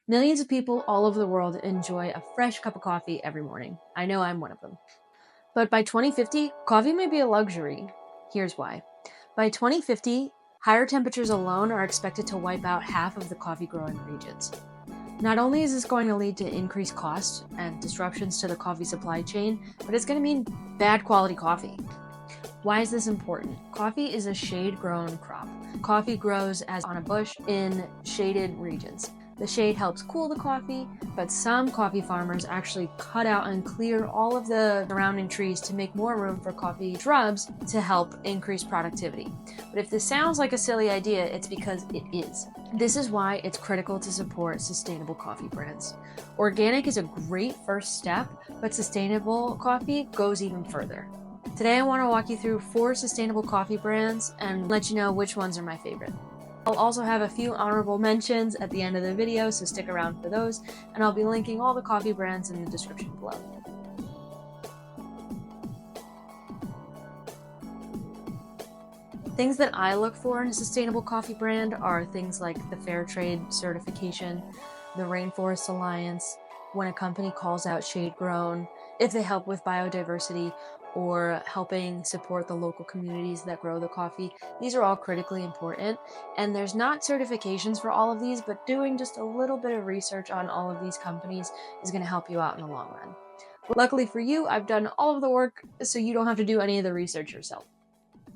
Millions of people all over the world enjoy a fresh cup of coffee every morning. I know I'm one of them. But by 2050, coffee may be a luxury. Here's why. By 2050, higher temperatures alone are expected to wipe out half of the coffee growing regions. Not only is this going to lead to increased costs and disruptions to the coffee supply chain, but it's going to mean bad quality coffee. Why is this important? Coffee is a shade-grown crop. Coffee grows as on a bush in shaded regions. The shade helps cool the coffee, but some coffee farmers actually cut out and clear all of the surrounding trees to make more room for coffee shrubs to help increase productivity. But if this sounds like a silly idea, it's because it is. This is why it's critical to support sustainable coffee brands. Organic is a great first step, but sustainable coffee goes even further. Today I want to walk you through 4 sustainable coffee brands and let you know which ones are my favorite. I'll also have a few honorable mentions at the end of the video, so stick around for those, and I'll be linking all the coffee brands in the description below. Things that I look for in a sustainable coffee brand are things like the Fair Trade certification, the Rainforest Alliance, when a company calls out shade grown, if they help with biodiversity, or helping support the local communities that grow the coffee. These are all critically important, and there's not certifications for all of these, but doing just a little bit of research on all of these companies is going to help you out in the long run. Luckily for you, I've done all of the work, so you don't have to do any of the research yourself.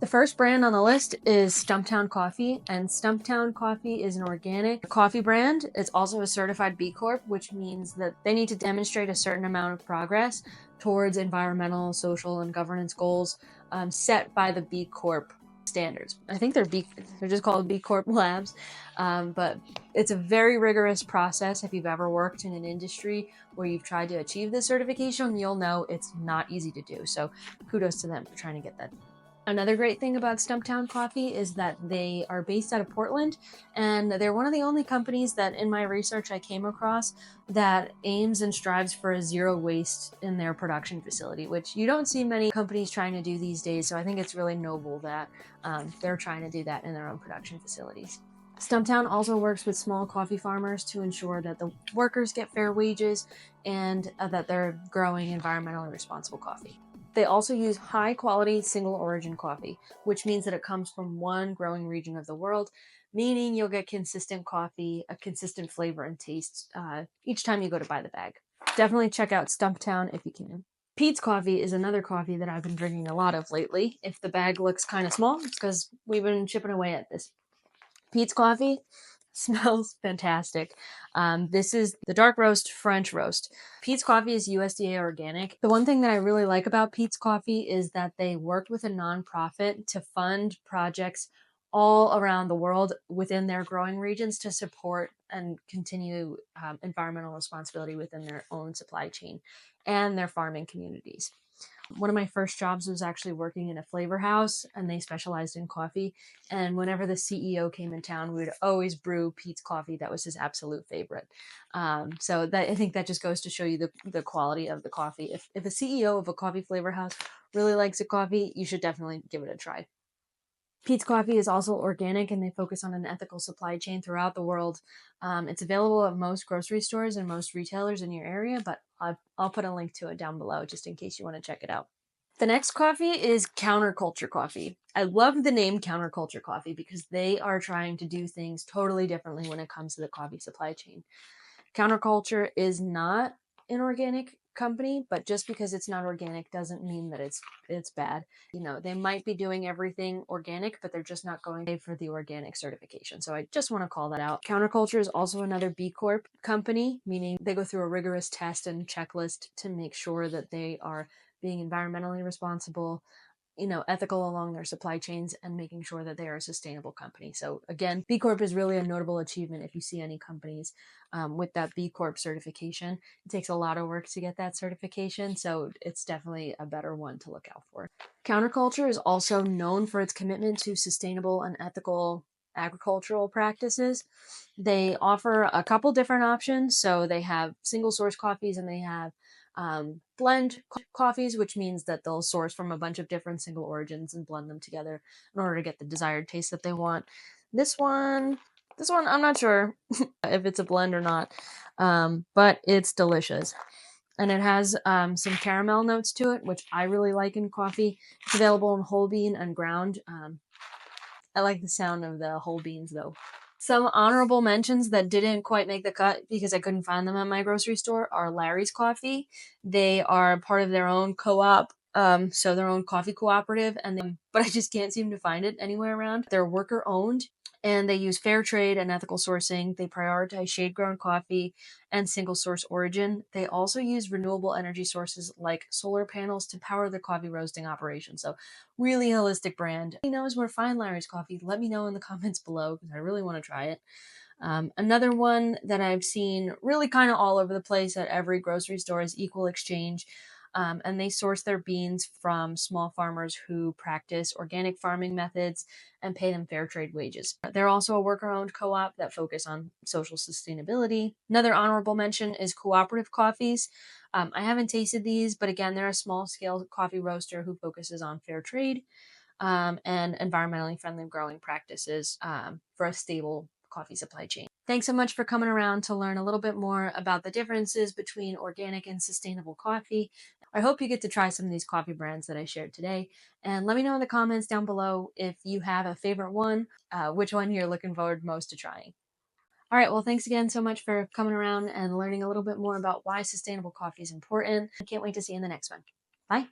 The first brand on the list is Stumptown Coffee, and Stumptown Coffee is an organic coffee brand. It's also a certified B Corp, which means that they need to demonstrate a certain amount of progress towards environmental, social, and governance goals set by the B Corp standards. I think they're just called B Corp labs, but it's a very rigorous process. If you've ever worked in an industry where you've tried to achieve this certification, you'll know it's not easy to do. So kudos to them for trying to get that. Another great thing about Stumptown Coffee is that they are based out of Portland, and they're one of the only companies that in my research I came across that aims and strives for a zero waste in their production facility, which you don't see many companies trying to do these days. So I think it's really noble that they're trying to do that in their own production facilities. Stumptown also works with small coffee farmers to ensure that the workers get fair wages and that they're growing environmentally responsible coffee. They also use high quality single origin coffee, which means that it comes from one growing region of the world, meaning you'll get consistent coffee, a consistent flavor and taste each time you go to buy the bag. Definitely check out Stumptown if you can. Pete's Coffee is another coffee that I've been drinking a lot of lately. If the bag looks kind of small, it's because we've been chipping away at this. Pete's Coffee smells fantastic. This is the dark roast French roast. Pete's Coffee is USDA organic. The one thing that I really like about Pete's Coffee is that they worked with a nonprofit to fund projects all around the world within their growing regions to support and continue environmental responsibility within their own supply chain and their farming communities. One of my first jobs was actually working in a flavor house, and they specialized in coffee. And whenever the CEO came in town, we would always brew Pete's Coffee. That was his absolute favorite. So I think that just goes to show you the quality of the coffee. If a CEO of a coffee flavor house really likes a coffee, you should definitely give it a try. Pete's Coffee is also organic, and they focus on an ethical supply chain throughout the world. It's available at most grocery stores and most retailers in your area, but I'll put a link to it down below just in case you want to check it out. The next coffee is Counterculture Coffee. I love the name Counterculture Coffee because they are trying to do things totally differently when it comes to the coffee supply chain. Counterculture is not an organic company, but just because it's not organic doesn't mean that it's bad. You know, they might be doing everything organic, but they're just not going for the organic certification. So I just want to call that out. Counterculture is also another B Corp company, meaning they go through a rigorous test and checklist to make sure that they are being environmentally responsible, ethical along their supply chains, and making sure that they are a sustainable company. So again, B Corp is really a notable achievement if you see any companies with that B Corp certification. It takes a lot of work to get that certification, so it's definitely a better one to look out for. Counterculture is also known for its commitment to sustainable and ethical agricultural practices. They offer a couple different options. So they have single source coffees and they have blend coffees, which means that they'll source from a bunch of different single origins and blend them together in order to get the desired taste that they want. This one, I'm not sure if it's a blend or not. but it's delicious. And it has some caramel notes to it, which I really like in coffee. It's available in whole bean and ground. I like the sound of the whole beans though. Some honorable mentions that didn't quite make the cut because I couldn't find them at my grocery store are Larry's Coffee. They are part of their own co-op, so their own coffee cooperative, but I just can't seem to find it anywhere around. They're worker owned, and they use fair trade and ethical sourcing. They prioritize shade grown coffee and single source origin. They also use renewable energy sources like solar panels to power their coffee roasting operation. So, really holistic brand. If anyone knows where to find Larry's Coffee, let me know in the comments below because I really want to try it. Another one that I've seen really kind of all over the place at every grocery store is Equal Exchange. And they source their beans from small farmers who practice organic farming methods and pay them fair trade wages. They're also a worker-owned co-op that focus on social sustainability. Another honorable mention is Cooperative Coffees. I haven't tasted these, but again, they're a small-scale coffee roaster who focuses on fair trade and environmentally friendly growing practices for a stable coffee supply chain. Thanks so much for coming around to learn a little bit more about the differences between organic and sustainable coffee. I hope you get to try some of these coffee brands that I shared today. And let me know in the comments down below if you have a favorite one, which one you're looking forward most to trying. All right, well, thanks again so much for coming around and learning a little bit more about why sustainable coffee is important. I can't wait to see you in the next one. Bye.